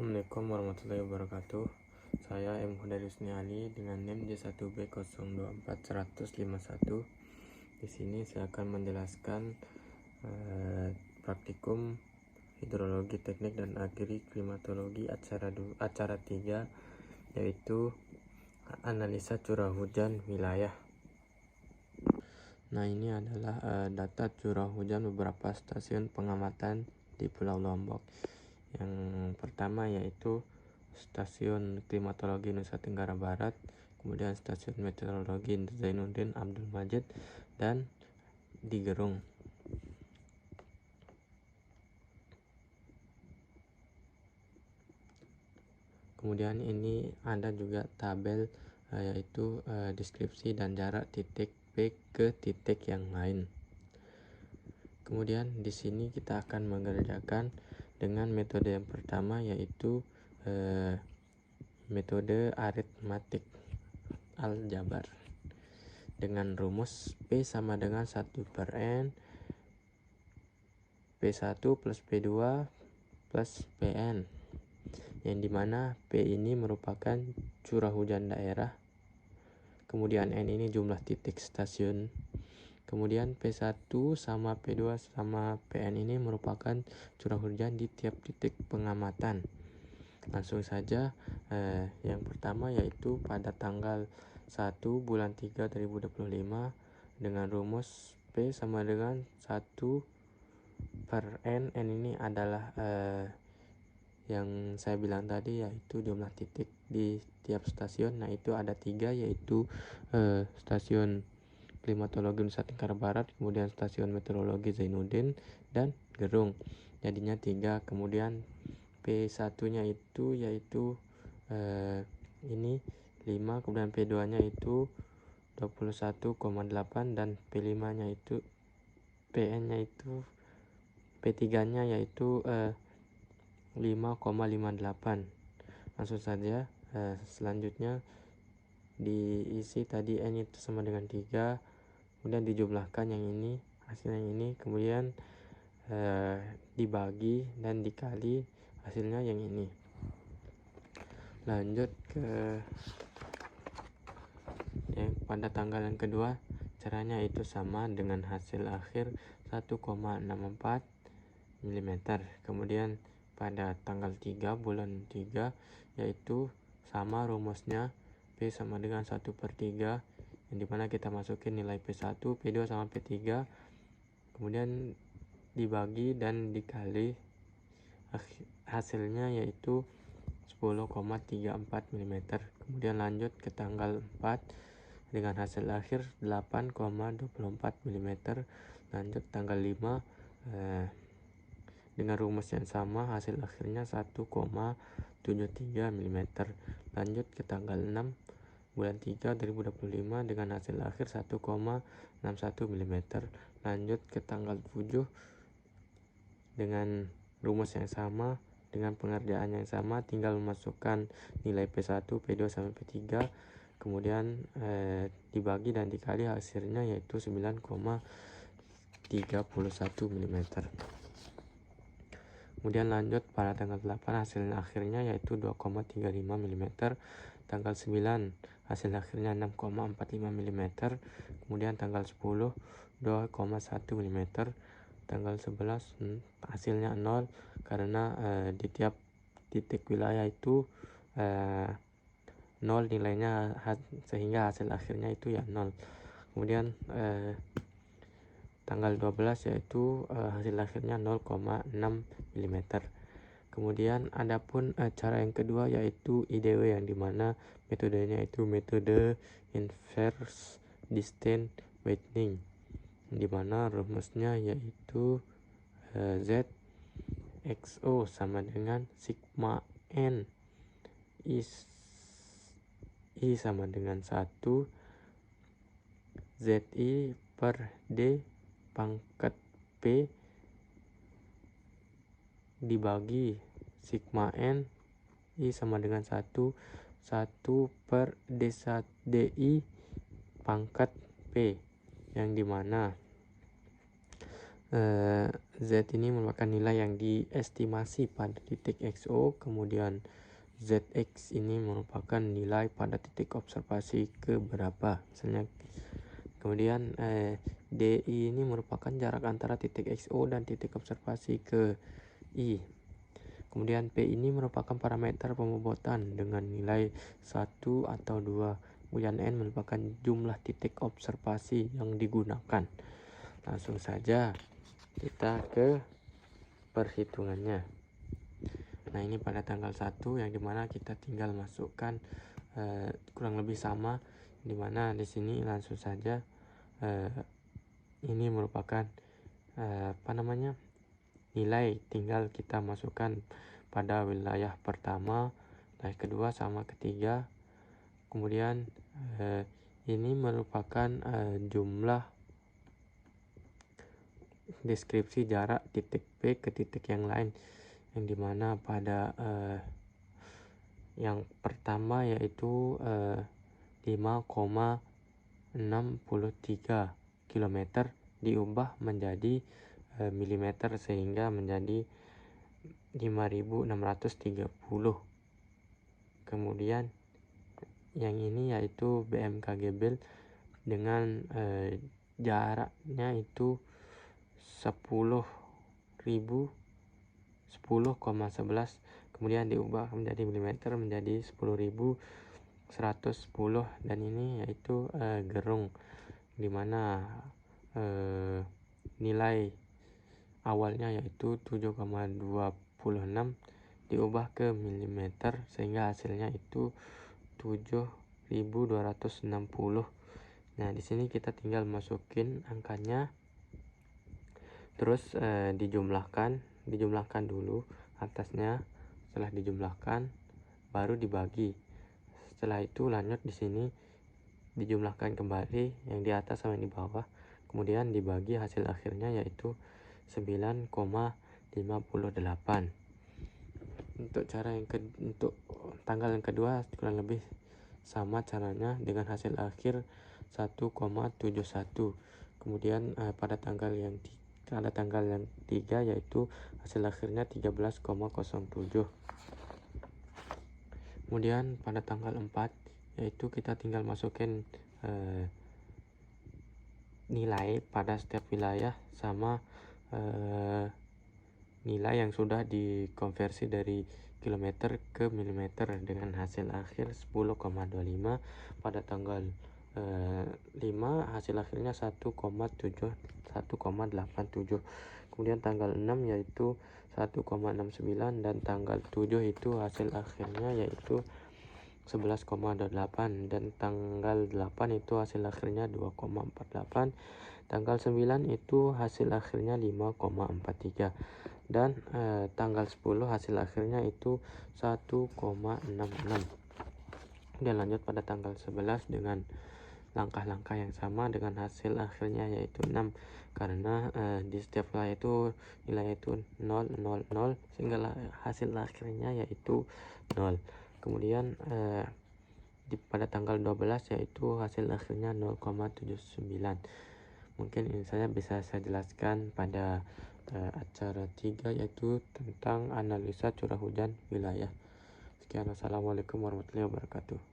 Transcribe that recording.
Assalamualaikum warahmatullahi wabarakatuh. Saya M. Hudayusni Ali dengan NIM J1B024151. Di sini saya akan menjelaskan praktikum hidrologi teknik dan agri klimatologi acara 3, yaitu analisa curah hujan wilayah. Nah, ini adalah data curah hujan beberapa stasiun pengamatan di Pulau Lombok. Yang pertama yaitu Stasiun Klimatologi Nusa Tenggara Barat, kemudian Stasiun Meteorologi Zainuddin Abdul Majid, dan di Gerung. Kemudian ini ada juga tabel yaitu deskripsi dan jarak titik P ke titik yang lain. Kemudian di sini kita akan mengerjakan dengan metode yang pertama, yaitu metode aritmatik aljabar dengan rumus P sama dengan 1/N P1 plus P2 plus Pn, yang dimana P ini merupakan curah hujan daerah, kemudian N ini jumlah titik stasiun, kemudian P1 sama P2 sama Pn ini merupakan curah hujan di tiap titik pengamatan. Langsung saja, yang pertama yaitu pada tanggal 1 bulan 3 2025 dengan rumus P sama dengan 1/N. N ini adalah yang saya bilang tadi, yaitu jumlah titik di tiap stasiun. Nah, itu ada 3, yaitu Stasiun Klimatologi Nusa Tenggara Barat, kemudian Stasiun Meteorologi Zainuddin, dan Gerung. Jadinya 3. Kemudian P1 nya itu yaitu ini 5, kemudian P2 nya itu 21,8, dan P5 nya itu Pn nya itu P3 nya yaitu 5,58. Langsung saja, selanjutnya diisi tadi N itu sama dengan 3, kemudian dijumlahkan yang ini, hasilnya yang ini, kemudian dibagi dan dikali, hasilnya yang ini. Lanjut ke pada tanggal yang kedua, caranya itu sama dengan hasil akhir 1,64 mm. Kemudian pada tanggal 3 bulan 3 yaitu sama rumusnya P sama dengan 1/3, yang dimana kita masukin nilai P1, P2 sama P3, kemudian dibagi dan dikali, hasilnya yaitu 10,34 mm. Kemudian lanjut ke tanggal 4 dengan hasil akhir 8,24 mm. Lanjut tanggal 5 dengan rumus yang sama, hasil akhirnya 1,73 mm. Lanjut ke tanggal 6 bulan 3 2025 dengan hasil akhir 1,61 mm. Lanjut ke tanggal 7 dengan rumus yang sama, dengan pengerjaan yang sama, tinggal memasukkan nilai P1, P2 sampai P3, kemudian dibagi dan dikali, hasilnya yaitu 9,31 mm. Kemudian lanjut pada tanggal 8, hasil akhirnya yaitu 2,35 mm. Tanggal 9 hasil akhirnya 6,45 mm. Kemudian tanggal 10 2,1 mm. Tanggal 11 hasilnya 0, karena di tiap titik wilayah itu 0 nilainya, sehingga hasil akhirnya itu ya 0. Kemudian tanggal 12 yaitu hasil akhirnya 0,6 mm. Kemudian adapun cara yang kedua yaitu IDW, yang dimana metodenya itu metode inverse distance widening, dimana rumusnya yaitu ZXO sama dengan sigma N I sama dengan 1 ZI per D pangkat P dibagi sigma N I sama dengan 1 per DI pangkat P, yang dimana Z ini merupakan nilai yang diestimasi pada titik XO, kemudian ZX ini merupakan nilai pada titik observasi ke berapa, misalnya. Kemudian DI ini merupakan jarak antara titik XO dan titik observasi ke I. Kemudian P ini merupakan parameter pembobotan dengan nilai 1 atau 2. Kemudian N merupakan jumlah titik observasi yang digunakan. Langsung saja kita ke perhitungannya. Nah, ini pada tanggal 1 yang dimana kita tinggal masukkan kurang lebih sama, dimana di sini langsung saja ini merupakan nilai tinggal kita masukkan pada wilayah pertama, wilayah kedua sama ketiga. Kemudian ini merupakan jumlah deskripsi jarak titik P ke titik yang lain, yang dimana pada yang pertama yaitu 5,63 km diubah menjadi milimeter sehingga menjadi 5.630. Kemudian yang ini yaitu BMKG dengan jaraknya itu 10.000 10,11, kemudian diubah menjadi milimeter menjadi 10.110, dan ini yaitu gerung, dimana nilai awalnya yaitu 7,26 diubah ke milimeter sehingga hasilnya itu 7.260. Nah, di sini kita tinggal masukin angkanya, terus dijumlahkan dulu atasnya. Setelah dijumlahkan baru dibagi. Setelah itu lanjut di sini dijumlahkan kembali yang di atas sama yang di bawah, kemudian dibagi, hasil akhirnya yaitu 9,58. Untuk tanggal yang kedua kurang lebih sama caranya dengan hasil akhir 1,71. Kemudian pada tanggal yang 3 yaitu hasil akhirnya 13,07. Kemudian pada tanggal 4 yaitu kita tinggal masukin nilai pada setiap wilayah sama nilai yang sudah dikonversi dari kilometer ke milimeter dengan hasil akhir 10,25. Pada tanggal 5 hasil akhirnya 1,87. Kemudian tanggal 6 yaitu 1,69, dan tanggal 7 itu hasil akhirnya yaitu 11,28, dan tanggal 8 itu hasil akhirnya 2,48, tanggal 9 itu hasil akhirnya 5,43, dan tanggal 10 hasil akhirnya itu 1,66. Dan lanjut pada tanggal 11 dengan langkah-langkah yang sama dengan hasil akhirnya yaitu 6, karena di setiap wilayah itu nilai itu 0, 0, 0 sehingga hasil akhirnya yaitu 0. Kemudian pada tanggal 12 yaitu hasil akhirnya 0,79. Mungkin ini saja bisa saya jelaskan pada acara 3 yaitu tentang analisa curah hujan wilayah. Sekian, wassalamualaikum warahmatullahi wabarakatuh.